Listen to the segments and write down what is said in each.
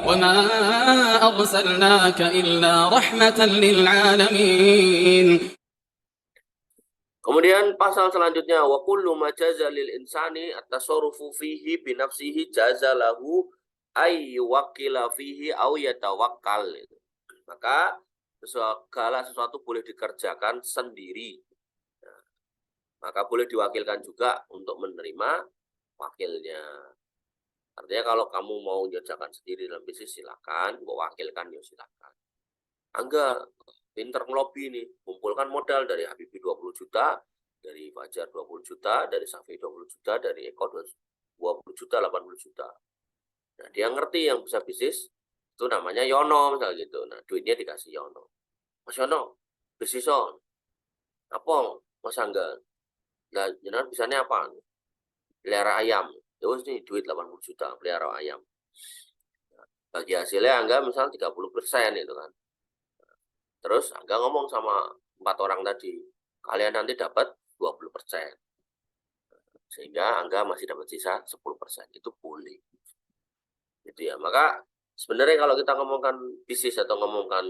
وما أرسلناك إلا رحمة للعالمين. Kemudian pasal selanjutnya wa kullu ma jaza lil insani at-tasarrufu fihi bi nafsihi jaza lahu ay yuwakkila fihi aw yatawakkal. Maka segala sesuatu boleh dikerjakan sendiri. Maka boleh diwakilkan juga untuk menerima wakilnya. Artinya kalau kamu mau mengerjakan sendiri dalam bisnis silakan, mau wakilkan ya silakan. Angga pinter ngelobi nih, kumpulkan modal dari Habibie 20 juta, dari Fajar 20 juta, dari Safi 20 juta, dari Eko 20 juta, 80 juta. Nah, dia ngerti yang bisa bisnis, itu namanya Yono, misalnya gitu. Nah, duitnya dikasih Yono. Mas Yono, bisnis on. Apa, Mas Angga? Nah, jenengan bisanya apa? Pelihara ayam. Terus nih, duit 80 juta, pelihara ayam. Nah, bagi hasilnya Angga misal 30% itu kan. Terus Angga ngomong sama 4 orang tadi, kalian nanti dapat 20%. Sehingga Angga masih dapat sisa 10%. Itu boleh. Gitu ya. Maka sebenarnya kalau kita ngomongkan bisnis atau ngomongkan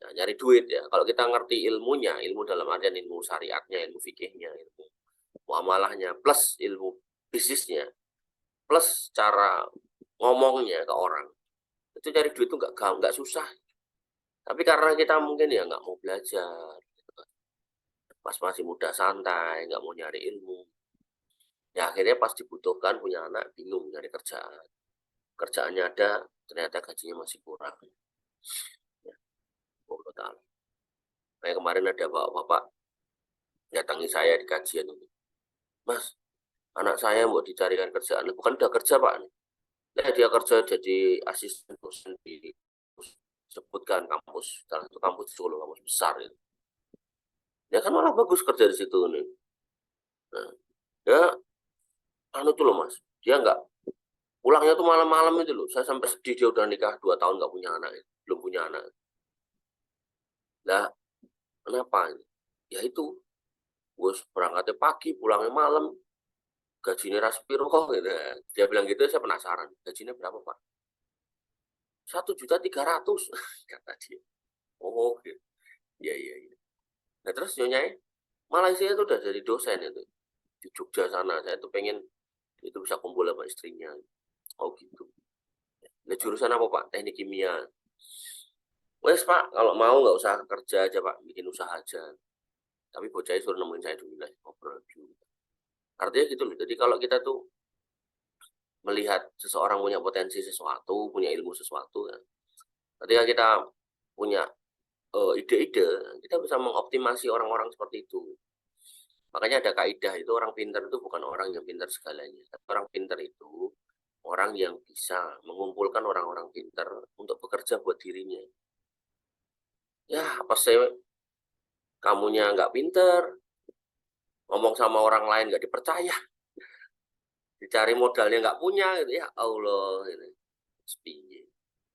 ya, nyari duit ya, kalau kita ngerti ilmunya, ilmu dalam artian ilmu syariatnya, ilmu fikihnya, ilmu muamalahnya, plus ilmu bisnisnya, plus cara ngomongnya ke orang, itu cari duit itu nggak susah. Tapi karena kita mungkin ya nggak mau belajar, pas masih muda santai, nggak mau nyari ilmu. Ya akhirnya pas dibutuhkan punya anak bingung nyari kerjaan. Kerjaannya ada, ternyata gajinya masih kurang. Ya, Allah Ta'ala. Kayak kemarin ada bapak-bapak datangi saya di kajian ini. Mas, anak saya mau dicarikan kerjaan. Bukan udah kerja Pak. Nah, dia kerja jadi asisten dosen di sebutkan kampus, salah satu kampus di Solo, kampus besar itu. Ya kan malah bagus kerja di situ nih. Nah, ya anu tuh loh Mas, dia nggak pulangnya tuh malam-malam itu loh. Saya sampai sedih dia udah nikah 2 tahun nggak punya anak, belum punya anak. Lah, kenapa? Ya itu, gue berangkatnya pagi, pulangnya malam, gajinya raspiro kok gitu. Dia bilang gitu, saya penasaran. Gajinya berapa Pak? 1.300.000 kata dia. Oh, gitu. Iya, iya, iya. Nah terus nyonyai, Malaysia itu udah jadi dosen itu di Jogja sana. Saya tuh pengen itu bisa kumpul sama istrinya. Oh gitu. Nah, jurusan apa Pak? Teknik kimia. Wes Pak, kalau mau nggak usah kerja aja Pak, bikin usaha aja. Tapi bocahnya suruh nemuin saya dulu lah, ngobrol dulu. Artinya gitu loh. Jadi kalau kita tuh melihat seseorang punya potensi sesuatu, punya ilmu sesuatu, ya. Ketika kita punya ide-ide, kita bisa mengoptimasi orang-orang seperti itu. Makanya ada kaidah itu orang pintar itu bukan orang yang pintar segalanya. Orang pintar itu orang yang bisa mengumpulkan orang-orang pintar untuk bekerja buat dirinya. Ya, apa sih kamunya nggak pintar, ngomong sama orang lain nggak dipercaya, dicari modalnya nggak punya, gitu ya Allah, gitu. Sepiye.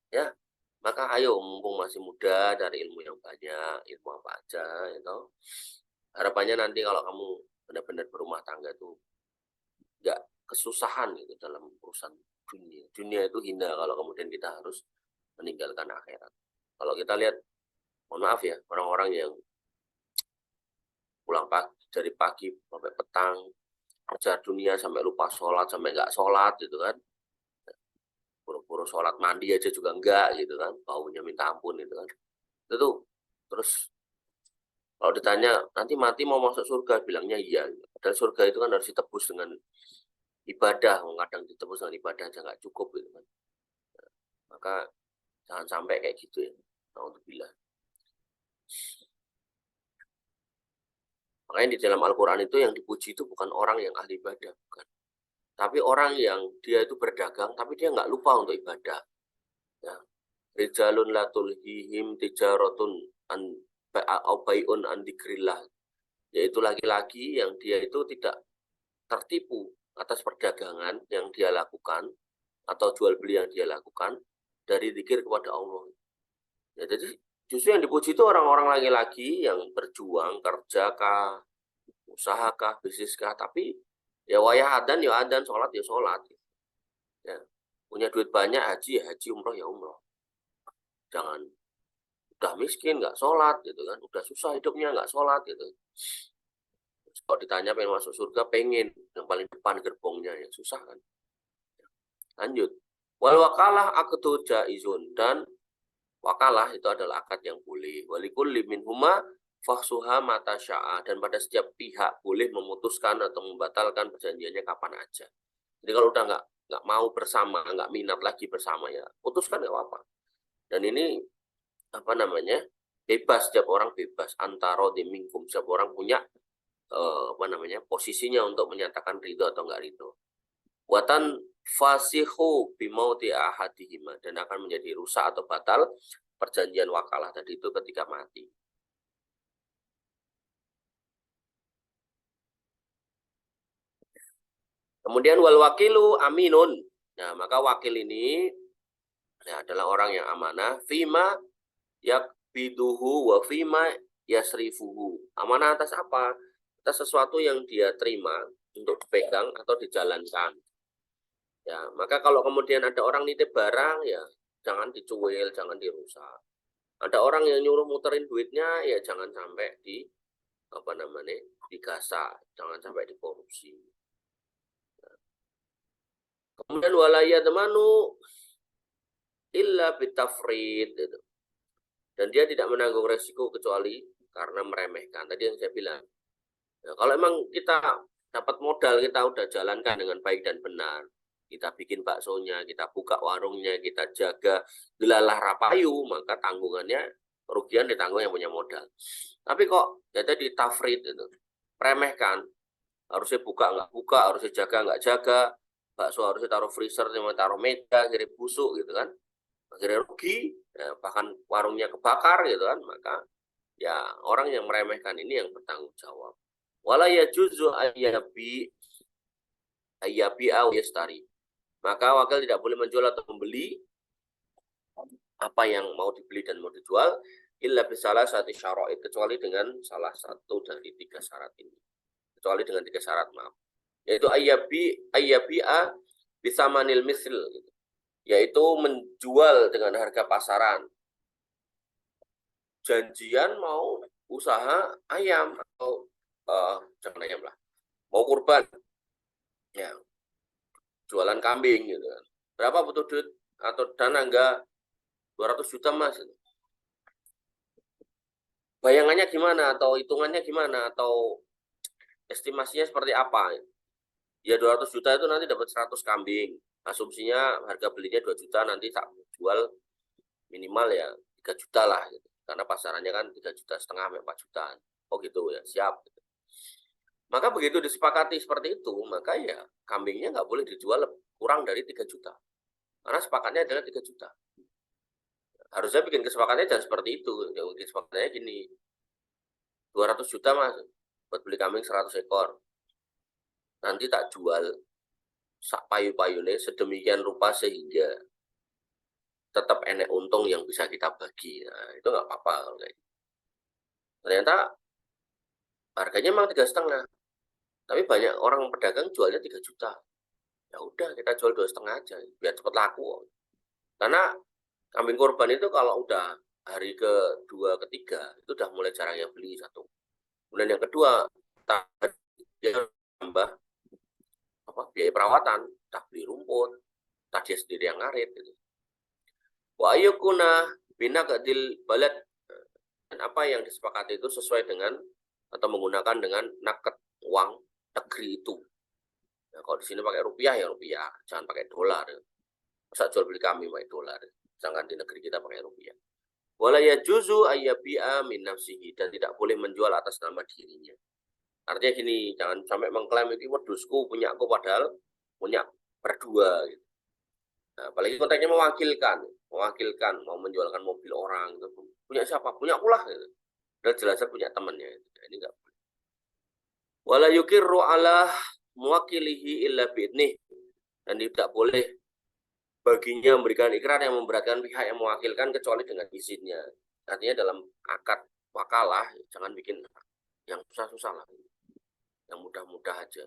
Ya, maka ayo mumpung masih muda dari ilmu yang banyak, ilmu apa aja, itu. Harapannya nanti kalau kamu benar-benar berumah tangga tuh nggak kesusahan gitu dalam urusan dunia. Dunia itu hina kalau kemudian kita harus meninggalkan akhirat. Kalau kita lihat, mohon maaf ya, orang-orang yang pulang pagi dari pagi sampai petang, kerja dunia sampai lupa sholat, sampai nggak sholat gitu kan. Buru-buru sholat mandi aja juga enggak gitu kan, baunya minta ampun gitu kan. Itu tuh, terus kalau ditanya nanti mati mau masuk surga, bilangnya iya. Dan surga itu kan harus ditebus dengan ibadah, kadang ditebus dengan ibadah aja nggak cukup gitu kan. Maka jangan sampai kayak gitu ya. Alhamdulillah. Makanya di dalam Al-Quran itu yang dipuji itu bukan orang yang ahli ibadah, bukan. Tapi orang yang dia itu berdagang, tapi dia nggak lupa untuk ibadah. Ya. Rijalun la tulhihim tijaratun an bai'un an dzikrillah. Yaitu laki-laki yang dia itu tidak tertipu atas perdagangan yang dia lakukan atau jual beli yang dia lakukan dari zikir kepada Allah. Ya, jadi justru yang dipuji itu orang-orang laki-laki yang berjuang, kerja kah, usaha kah, bisnis kah, tapi ya wayah adan ya adan, sholat ya sholat. Ya. Punya duit banyak haji ya haji, umroh ya umroh. Jangan udah miskin nggak sholat gitu kan, udah susah hidupnya nggak sholat gitu. Kalau ditanya pengen masuk surga, pengen yang paling depan gerbongnya, ya susah kan. Lanjut. Wal wakalah akdu jaizun, dan wakalah itu adalah akad yang boleh. Walikulli minhuma fahsuha mata sya'a, dan pada setiap pihak boleh memutuskan atau membatalkan perjanjiannya kapan aja. Jadi kalau udah nggak mau bersama, nggak minat lagi bersama, ya putuskan nggak apa-apa. Dan ini apa namanya, bebas, setiap orang bebas, antara dimingkum, setiap orang punya apa namanya, posisinya untuk menyatakan ridho atau nggak ridho. Watan fasihu bimauti ahadihima, dan akan menjadi rusak atau batal perjanjian wakalah tadi itu ketika mati. Kemudian wal wakilu aminun. Nah, maka wakil ini adalah orang yang amanah, fima yakbiduhu wa fima yasrifuhu. Amanah atas apa? Atas sesuatu yang dia terima untuk dipegang atau dijalankan. Ya, maka kalau kemudian ada orang nitip barang, ya jangan dicuil, jangan dirusak. Ada orang yang nyuruh muterin duitnya, ya jangan sampai di apa namanya, digasak, jangan sampai dikorupsi. Kemudian walaya temanu illa bitafrid, gitu. Dan dia tidak menanggung resiko kecuali karena meremehkan. Tadi yang saya bilang. Nah, kalau emang kita dapat modal, kita udah jalankan dengan baik dan benar, kita bikin baksonya, kita buka warungnya, kita jaga gelalah rapayu, maka tanggungannya, kerugian ditanggung yang punya modal. Tapi kok ya tadi tafrid itu, remehkan, harusnya buka nggak buka, harusnya jaga nggak jaga, bakso harusnya taruh freezer, cuma taruh meja, akhirnya busuk gitu kan, akhirnya rugi, ya, bahkan warungnya kebakar gitu kan, maka ya orang yang meremehkan ini yang bertanggung jawab. Wala yajuzu ayyabi aw yastari. Maka wakil tidak boleh menjual atau membeli apa yang mau dibeli dan mau dijual illa bisalah satu syara'id, kecuali dengan salah satu dari tiga syarat ini. Kecuali dengan tiga syarat, maaf. Yaitu ayyabi'a bisamanil misl, gitu. Yaitu menjual dengan harga pasaran. Janjian mau usaha ayam atau jangan ayam lah, mau kurban, ya jualan kambing gitu kan. Berapa butuh duit atau dana, enggak 200 juta mas. Bayangannya gimana atau hitungannya gimana atau estimasinya seperti apa? Ya 200 juta itu nanti dapat 100 kambing. Asumsinya harga belinya 2 juta, nanti tak jual minimal ya 3 juta lah gitu. Karena pasarannya kan 3,5 juta sampai 4 juta. Oh gitu ya, siap. Maka begitu disepakati seperti itu, maka ya kambingnya nggak boleh dijual kurang dari 3 juta. Karena sepakatnya adalah 3 juta. Harusnya bikin kesepakatannya jangan seperti itu. Yang bikin kesepakatannya gini, 200 juta mas, buat beli kambing 100 ekor. Nanti tak jual sak payu-payune sedemikian rupa sehingga tetap enek untung yang bisa kita bagi. Nah, itu nggak apa-apa. Ternyata harganya memang 3,5. Tapi banyak orang pedagang jualnya 3 juta. Ya udah kita jual 2,5 aja biar cepat laku. Karena kambing korban itu kalau udah hari kedua ketiga itu udah mulai jarang yang beli satu. Kemudian yang kedua dia tambah apa, biaya perawatan, tak beli rumput, tak dia sendiri yang ngarit gitu. Wa ayyukuna binaqdil balad, dan apa yang disepakati itu sesuai dengan atau menggunakan dengan naked uang negeri itu. Nah, kalau di sini pakai rupiah ya rupiah, jangan pakai dolar. Masa jual beli kami pakai dolar, sedangkan di negeri kita pakai rupiah. Wala yajuzu ayyabi'a min nafsihi, dan tidak boleh menjual atas nama dirinya. Artinya gini, jangan sampai mengklaim itu wedusku, punya aku, padahal punya berdua gitu. Nah, apalagi konteksnya mewakilkan, mau menjualkan mobil orang gitu. Punya siapa? Punya aku lah gitu. Dan jelas punya temannya. Nah, ini enggak boleh. Wala yukirru ala muwakilihi illa bi'idnih, dan tidak boleh baginya memberikan ikrar yang memberatkan pihak yang mewakilkan kecuali dengan izinnya. Artinya dalam akad wakalah jangan bikin yang susah-susah lah, yang mudah-mudah aja.